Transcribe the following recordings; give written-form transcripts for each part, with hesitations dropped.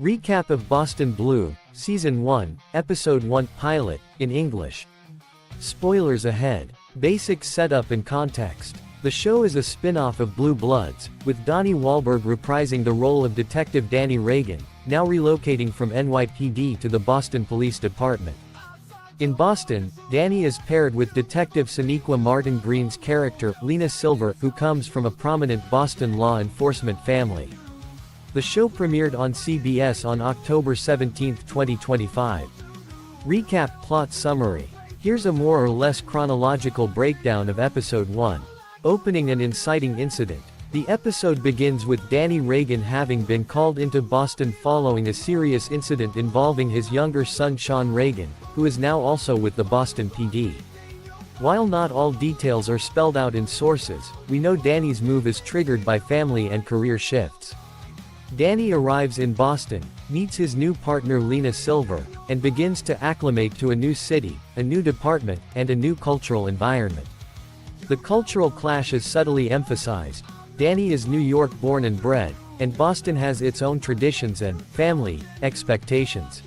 Recap of Boston Blue, Season 1, Episode 1, Pilot, in English. Spoilers ahead. Basic setup and context. The show is a spin-off of Blue Bloods, with Donnie Wahlberg reprising the role of Detective Danny Reagan, now relocating from NYPD to the Boston Police Department. In Boston, Danny is paired with Detective Sonequa Martin Green's character, Lena Silver, who comes from a prominent Boston law enforcement family. The show premiered on CBS on October 17, 2025. Recap plot summary. Here's a more or less chronological breakdown of Episode 1. Opening and inciting incident. The episode begins with Danny Reagan having been called into Boston following a serious incident involving his younger son Sean Reagan, who is now also with the Boston PD. While not all details are spelled out in sources, we know Danny's move is triggered by family and career shifts. Danny arrives in Boston, meets his new partner Lena Silver, and begins to acclimate to a new city, a new department, and a new cultural environment. The cultural clash is subtly emphasized. Danny is New York born and bred, and Boston has its own traditions and family expectations.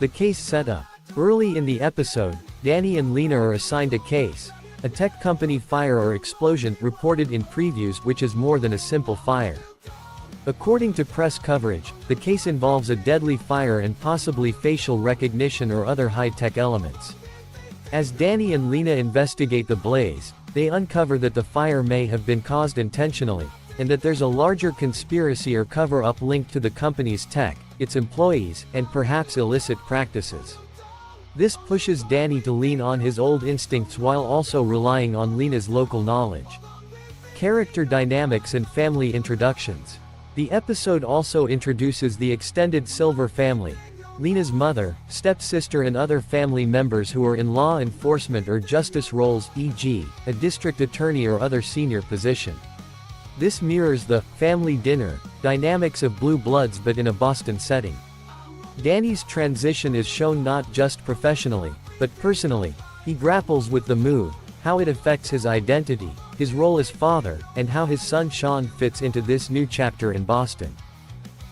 The case setup. Early in the episode, Danny and Lena are assigned a case, a tech company fire or explosion reported in previews, which is more than a simple fire. According to press coverage, the case involves a deadly fire and possibly facial recognition or other high-tech elements. As Danny and Lena investigate the blaze, they uncover that the fire may have been caused intentionally, and that there's a larger conspiracy or cover-up linked to the company's tech, its employees, and perhaps illicit practices. This pushes Danny to lean on his old instincts while also relying on Lena's local knowledge. Character dynamics and family introductions. The episode also introduces the extended Silver family, Lena's mother, stepsister and other family members who are in law enforcement or justice roles, e.g., a district attorney or other senior position. This mirrors the family dinner dynamics of Blue Bloods but in a Boston setting. Danny's transition is shown not just professionally, but personally. He grapples with the move, how it affects his identity, his role as father, and how his son Sean fits into this new chapter in Boston.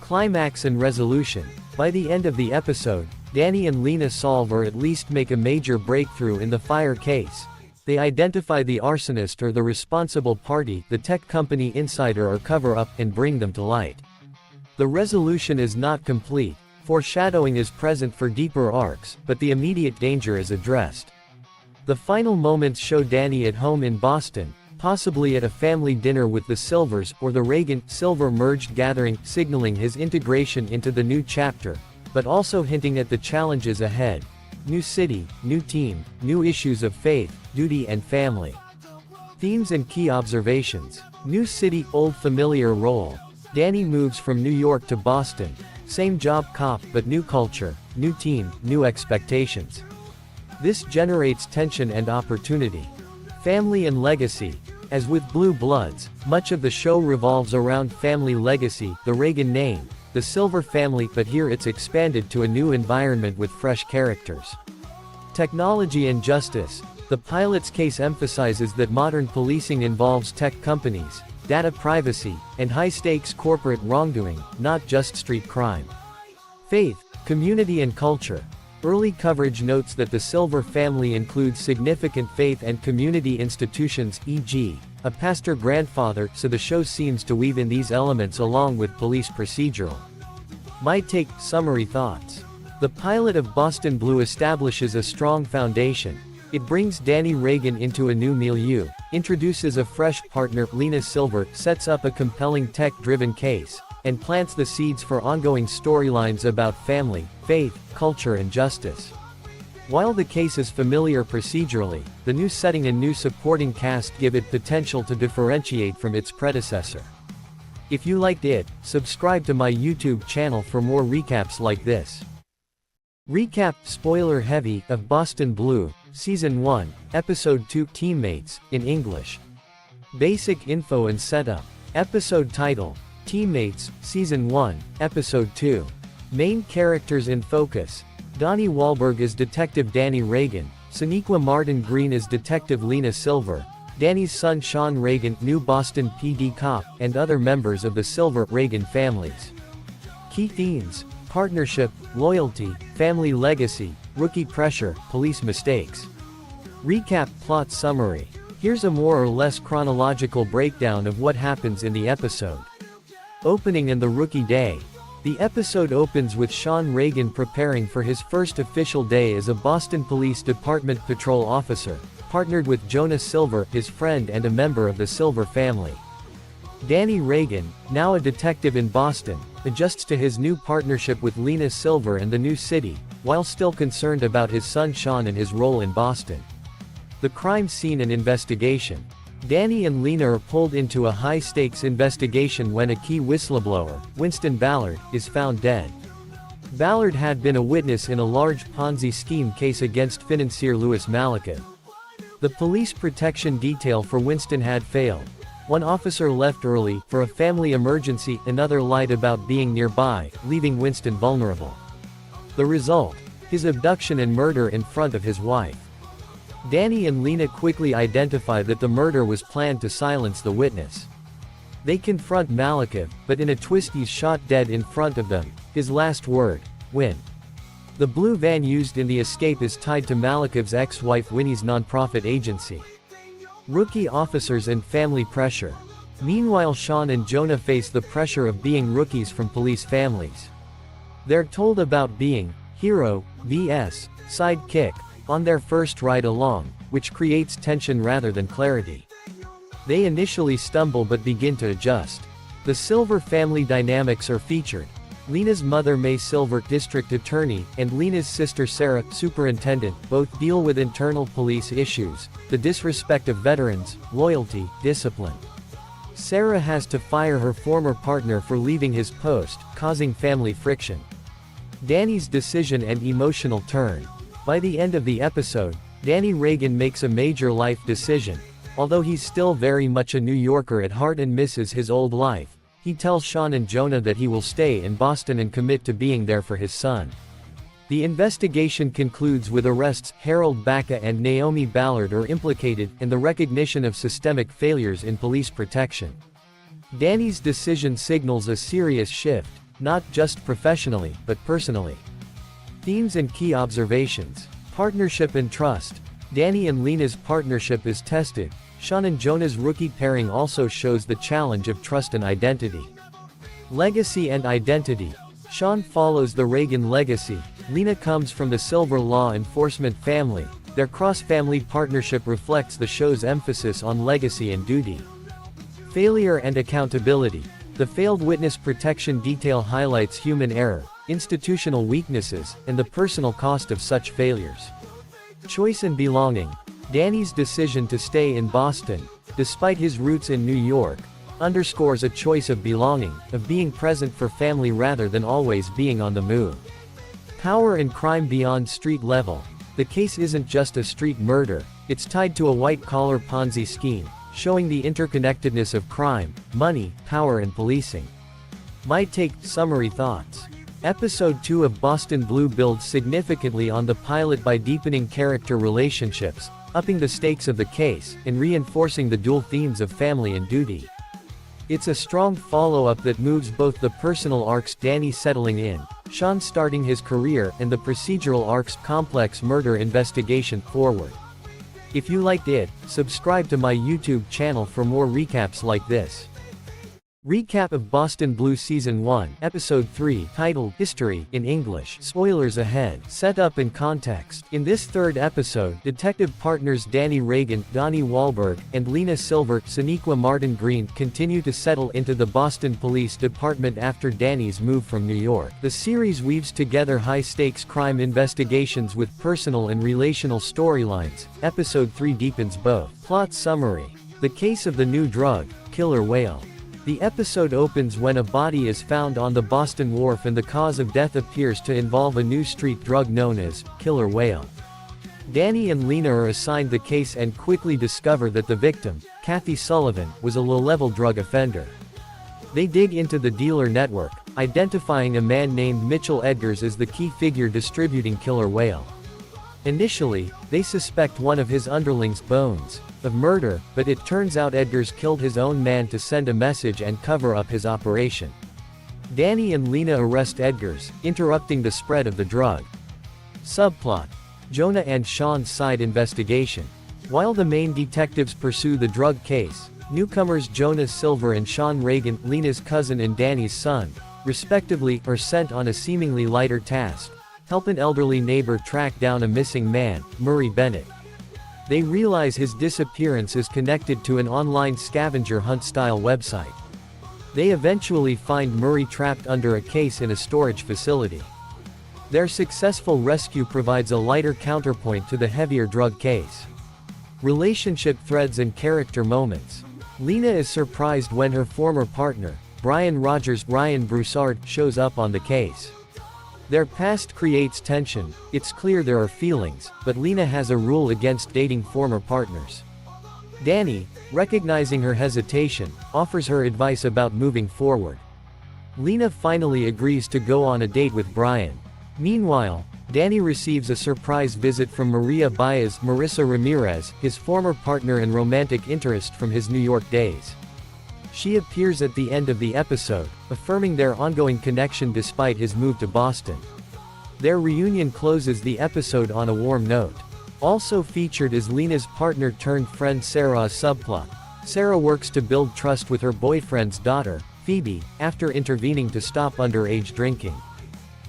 Climax and Resolution. By the end of the episode, Danny and Lena solve or at least make a major breakthrough in the fire case. They identify the arsonist or the responsible party, the tech company insider or cover-up, and bring them to light. The resolution is not complete. Foreshadowing is present for deeper arcs, but the immediate danger is addressed. The final moments show Danny at home in Boston, possibly at a family dinner with the Silvers or the Reagan-Silver merged gathering, signaling his integration into the new chapter, but also hinting at the challenges ahead. New city, new team, new issues of faith, duty and family. Themes and key observations. New city, old familiar role. Danny moves from New York to Boston. Same job cop but new culture, new team, new expectations. This generates tension and opportunity. Family and legacy. As with Blue Bloods, much of the show revolves around family legacy, the Reagan name, the Silver family, but here it's expanded to a new environment with fresh characters. Technology and justice. The pilot's case emphasizes that modern policing involves tech companies, data privacy, and high-stakes corporate wrongdoing, not just street crime. Faith, community and culture. Early coverage notes that the Silver family includes significant faith and community institutions, e.g., a pastor grandfather, so the show seems to weave in these elements along with police procedural. My take, summary thoughts. The pilot of Boston Blue establishes a strong foundation. It brings Danny Reagan into a new milieu, introduces a fresh partner, Lena Silver, sets up a compelling tech-driven case, and plants the seeds for ongoing storylines about family, faith, culture and justice. While the case is familiar procedurally, the new setting and new supporting cast give it potential to differentiate from its predecessor. If you liked it, subscribe to my YouTube channel for more recaps like this. Recap, spoiler heavy, of Boston Blue, Season 1, Episode 2, Teammates, in English. Basic info and setup. Episode title, Teammates, Season 1, Episode 2. Main characters in focus. Donnie Wahlberg is Detective Danny Reagan, Sonequa Martin Green is Detective Lena Silver, Danny's son Sean Reagan, new Boston PD cop, and other members of the Silver-Reagan families. Key themes. partnership, loyalty, family legacy, rookie pressure, police mistakes. Recap plot summary. Here's a more or less chronological breakdown of what happens in the episode. Opening and the rookie day. The episode opens with Sean Regan preparing for his first official day as a Boston Police Department patrol officer, partnered with Jonah Silver, his friend and a member of the Silver family. Danny Regan, now a detective in Boston, adjusts to his new partnership with Lena Silver and the new city, while still concerned about his son Sean and his role in Boston. The crime scene and investigation. Danny and Lena are pulled into a high-stakes investigation when a key whistleblower, Winston Ballard, is found dead. Ballard had been a witness in a large Ponzi scheme case against financier Louis Malakov. The police protection detail for Winston had failed. One officer left early for a family emergency, another lied about being nearby, leaving Winston vulnerable. The result? His abduction and murder in front of his wife. Danny and Lena quickly identify that the murder was planned to silence the witness. They confront Malakov, but in a twist he's shot dead in front of them, his last word, "Win." The blue van used in the escape is tied to Malakov's ex-wife Winnie's nonprofit agency. Rookie officers and family pressure. Meanwhile Sean and Jonah face the pressure of being rookies from police families. They're told about being hero vs sidekick on their first ride along, which creates tension rather than clarity. They initially stumble but begin to adjust. The Silver family dynamics are featured. Lena's mother May Silver, district attorney, and Lena's sister Sarah, superintendent, both deal with internal police issues, the disrespect of veterans, loyalty, discipline. Sarah has to fire her former partner for leaving his post, causing family friction. Danny's decision and emotional turn. By the end of the episode, Danny Regan makes a major life decision. Although he's still very much a New Yorker at heart and misses his old life, he tells Sean and Jonah that he will stay in Boston and commit to being there for his son. The investigation concludes with arrests. Harold Baca and Naomi Ballard are implicated, and the recognition of systemic failures in police protection. Danny's decision signals a serious shift, not just professionally, but personally. Themes and key observations. Partnership and trust. Danny and Lena's partnership is tested. Sean and Jonah's rookie pairing also shows the challenge of trust and identity. Legacy and identity. Sean follows the Reagan legacy. Lena comes from the Silver law enforcement family. Their cross-family partnership reflects the show's emphasis on legacy and duty. Failure and accountability. The failed witness protection detail highlights human error, institutional weaknesses, and the personal cost of such failures. Choice and belonging. Danny's decision to stay in Boston, despite his roots in New York, underscores a choice of belonging, of being present for family rather than always being on the move. Power and crime beyond street level. The case isn't just a street murder, it's tied to a white-collar Ponzi scheme, showing the interconnectedness of crime, money, power and policing. My take, summary thoughts. Episode 2 of Boston Blue builds significantly on the pilot by deepening character relationships, upping the stakes of the case, and reinforcing the dual themes of family and duty. It's a strong follow-up that moves both the personal arcs, Danny settling in, Sean starting his career, and the procedural arcs, complex murder investigation, forward. If you liked it, subscribe to my YouTube channel for more recaps like this. Recap of Boston Blue Season 1, Episode 3, titled History, in English. Spoilers ahead. Setup and context. In this third episode, detective partners Danny Regan, Donnie Wahlberg, and Lena Silver, Sonequa Martin Green, continue to settle into the Boston Police Department after Danny's move from New York. The series weaves together high-stakes crime investigations with personal and relational storylines. Episode 3 deepens both. Plot summary. The case of the new drug, killer whale. The episode opens when a body is found on the Boston Wharf and the cause of death appears to involve a new street drug known as killer whale. Danny and Lena are assigned the case and quickly discover that the victim, Kathy Sullivan, was a low-level drug offender. They dig into the dealer network, identifying a man named Mitchell Edgars as the key figure distributing killer whale. Initially, they suspect one of his underlings, Bones, of murder, but it turns out Edgars killed his own man to send a message and cover up his operation. Danny and Lena arrest Edgars, interrupting the spread of the drug. Subplot: Jonah and Sean's side investigation. While the main detectives pursue the drug case, newcomers Jonah Silver and Sean Reagan, Lena's cousin and Danny's son, respectively, are sent on a seemingly lighter task: help an elderly neighbor track down a missing man, Murray Bennett. They realize his disappearance is connected to an online scavenger hunt-style website. They eventually find Murray trapped under a case in a storage facility. Their successful rescue provides a lighter counterpoint to the heavier drug case. Relationship threads and character moments. Lena is surprised when her former partner, Brian Broussard, shows up on the case. Their past creates tension. It's clear there are feelings, but Lena has a rule against dating former partners. Danny, recognizing her hesitation, offers her advice about moving forward. Lena finally agrees to go on a date with Brian. Meanwhile, Danny receives a surprise visit from Marissa Ramirez, his former partner and romantic interest from his New York days. She appears at the end of the episode, affirming their ongoing connection despite his move to Boston. Their reunion closes the episode on a warm note. Also featured is Lena's partner-turned-friend Sarah's subplot. Sarah works to build trust with her boyfriend's daughter, Phoebe, after intervening to stop underage drinking.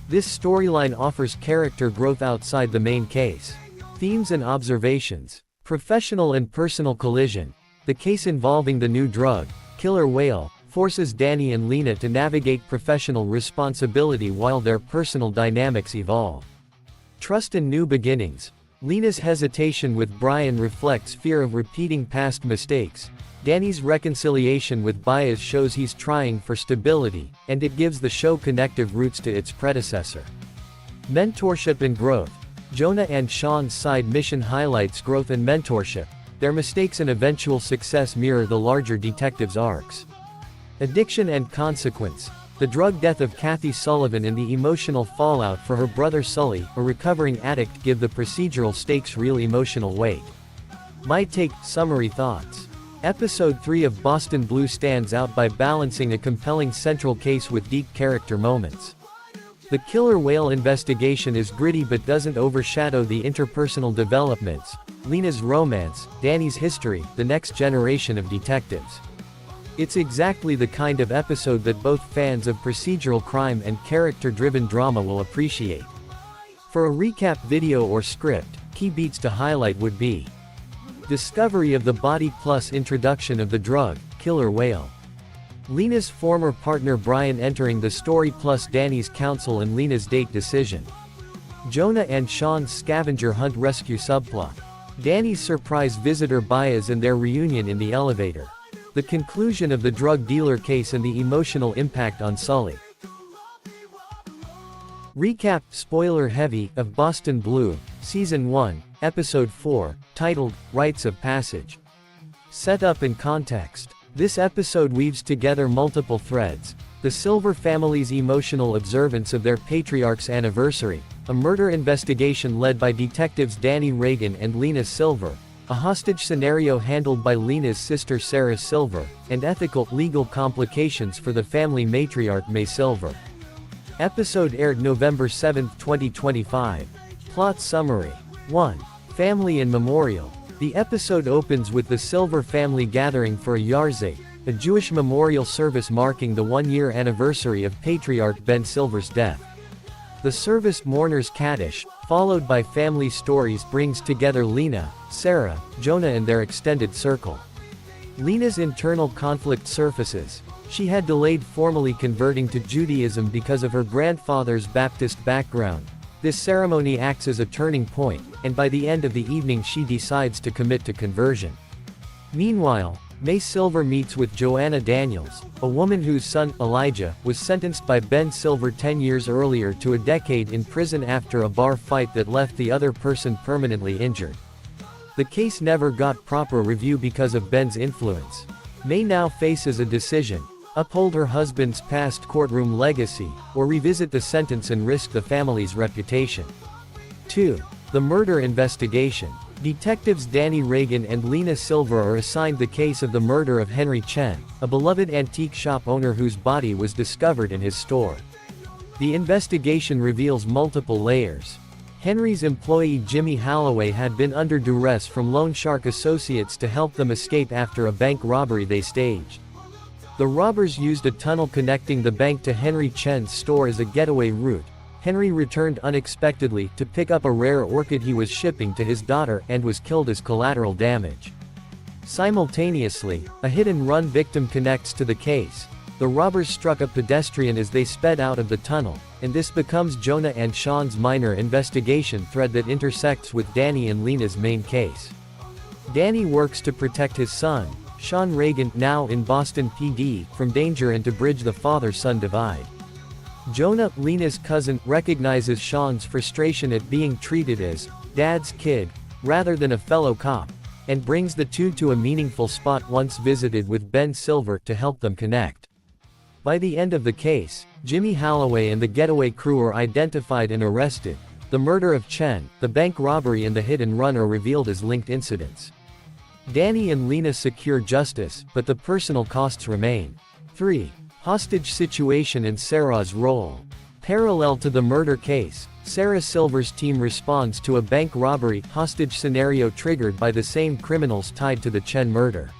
This storyline offers character growth outside the main case. Themes and observations. Professional and personal collision. The case involving the new drug, killer whale, forces Danny and Lena to navigate professional responsibility while their personal dynamics evolve. Trust and new beginnings. Lena's hesitation with Brian reflects fear of repeating past mistakes. Danny's reconciliation with Baez shows he's trying for stability, and it gives the show connective roots to its predecessor. Mentorship and growth. Jonah and Sean's side mission highlights growth and mentorship. Their mistakes and eventual success mirror the larger detectives' arcs. Addiction and consequence. The drug death of Kathy Sullivan and the emotional fallout for her brother Sully, a recovering addict, give the procedural stakes real emotional weight. My take: summary thoughts. Episode 3 of Boston Blue stands out by balancing a compelling central case with deep character moments. The killer whale investigation is gritty but doesn't overshadow the interpersonal developments, Lena's romance, Danny's history, the next generation of detectives. It's exactly the kind of episode that both fans of procedural crime and character-driven drama will appreciate. For a recap video or script, key beats to highlight would be: discovery of the body plus introduction of the drug, killer whale. Lena's former partner Brian entering the story plus Danny's counsel and Lena's date decision. Jonah and Sean's scavenger hunt rescue subplot. Danny's surprise visitor Baez and their reunion in the elevator. The conclusion of the drug dealer case and the emotional impact on Sully. Recap, spoiler heavy, of Boston Blue, Season 1, Episode 4, titled, Rites of Passage. Setup and context. This episode weaves together multiple threads: the Silver family's emotional observance of their patriarch's anniversary, a murder investigation led by detectives Danny Reagan and Lena Silver, a hostage scenario handled by Lena's sister Sarah Silver, and ethical, legal complications for the family matriarch May Silver. Episode aired November 7, 2025. Plot summary. 1. Family and memorial. The episode opens with the Silver family gathering for a Yarzeit, a Jewish memorial service marking the one-year anniversary of Patriarch Ben Silver's death. The service mourners Kaddish, followed by family stories, brings together Lena, Sarah, Jonah and their extended circle. Lena's internal conflict surfaces. She had delayed formally converting to Judaism because of her grandfather's Baptist background. This ceremony acts as a turning point, and by the end of the evening she decides to commit to conversion. Meanwhile, May Silver meets with Joanna Daniels, a woman whose son, Elijah, was sentenced by Ben Silver 10 years earlier to a decade in prison after a bar fight that left the other person permanently injured. The case never got proper review because of Ben's influence. May now faces a decision: uphold her husband's past courtroom legacy, or revisit the sentence and risk the family's reputation. 2. The murder investigation. Detectives Danny Reagan and Lena Silver are assigned the case of the murder of Henry Chen, a beloved antique shop owner whose body was discovered in his store. The investigation reveals multiple layers. Henry's employee Jimmy Holloway had been under duress from loan shark associates to help them escape after a bank robbery they staged. The robbers used a tunnel connecting the bank to Henry Chen's store as a getaway route. Henry returned unexpectedly to pick up a rare orchid he was shipping to his daughter and was killed as collateral damage. Simultaneously, a hit-and-run victim connects to the case. The robbers struck a pedestrian as they sped out of the tunnel, and this becomes Jonah and Sean's minor investigation thread that intersects with Danny and Lena's main case. Danny works to protect his son, Sean Reagan, now in Boston PD, from danger and to bridge the father-son divide. Jonah, Lena's cousin, recognizes Sean's frustration at being treated as dad's kid, rather than a fellow cop, and brings the two to a meaningful spot once visited with Ben Silver to help them connect. By the end of the case, Jimmy Holloway and the getaway crew are identified and arrested. The murder of Chen, the bank robbery and the hit-and-run are revealed as linked incidents. Danny and Lena secure justice, but the personal costs remain. 3. Hostage situation and Sarah's role. Parallel to the murder case, Sarah Silver's team responds to a bank robbery hostage scenario triggered by the same criminals tied to the Chen murder.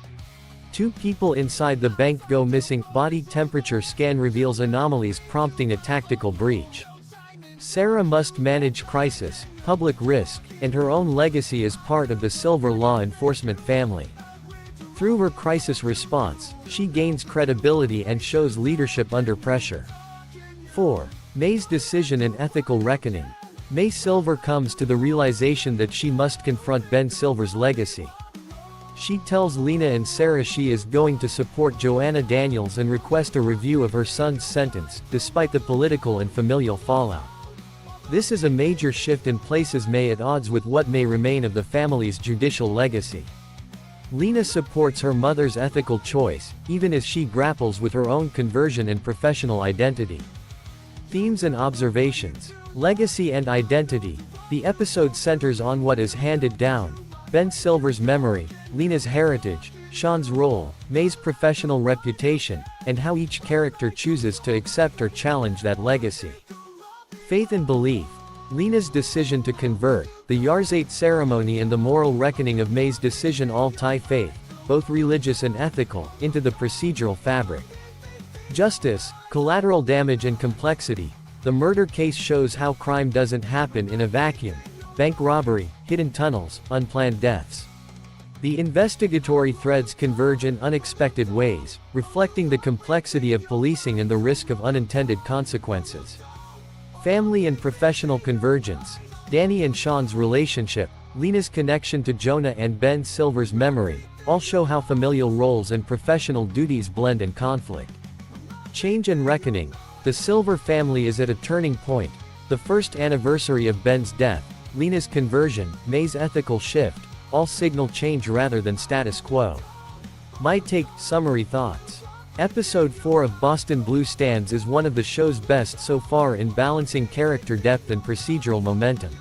2 people inside the bank go missing. Body temperature scan reveals anomalies prompting a tactical breach. Sarah must manage crisis, public risk, and her own legacy as part of the Silver law enforcement family. Through her crisis response, she gains credibility and shows leadership under pressure. 4. May's decision and ethical reckoning. May Silver comes to the realization that she must confront Ben Silver's legacy. She tells Lena and Sarah she is going to support Joanna Daniels and request a review of her son's sentence, despite the political and familial fallout. This is a major shift and places May at odds with what may remain of the family's judicial legacy. Lena supports her mother's ethical choice, even as she grapples with her own conversion and professional identity. Themes and observations. Legacy and identity. The episode centers on what is handed down: Ben Silver's memory, Lena's heritage, Sean's role, May's professional reputation, and how each character chooses to accept or challenge that legacy. Faith and belief. Lena's decision to convert, the Yarzate ceremony and the moral reckoning of May's decision all tie faith, both religious and ethical, into the procedural fabric. Justice, collateral damage and complexity. The murder case shows how crime doesn't happen in a vacuum: bank robbery, hidden tunnels, unplanned deaths. The investigatory threads converge in unexpected ways, reflecting the complexity of policing and the risk of unintended consequences. Family and professional convergence. Danny and Sean's relationship, Lena's connection to Jonah and Ben Silver's memory, all show how familial roles and professional duties blend in conflict. Change and reckoning. The Silver family is at a turning point: the first anniversary of Ben's death, Lena's conversion, May's ethical shift, all signal change rather than status quo. My take. Summary thoughts. Episode 4 of Boston Blue Stands is one of the show's best so far in balancing character depth and procedural momentum.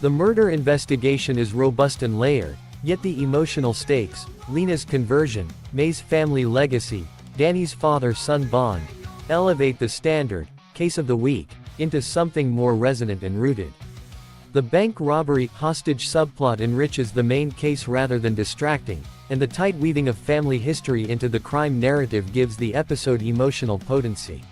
The murder investigation is robust and layered, yet the emotional stakes, Lena's conversion, May's family legacy, Danny's father-son bond, elevate the standard, case of the week, into something more resonant and rooted. The bank robbery hostage subplot enriches the main case rather than distracting, and the tight weaving of family history into the crime narrative gives the episode emotional potency.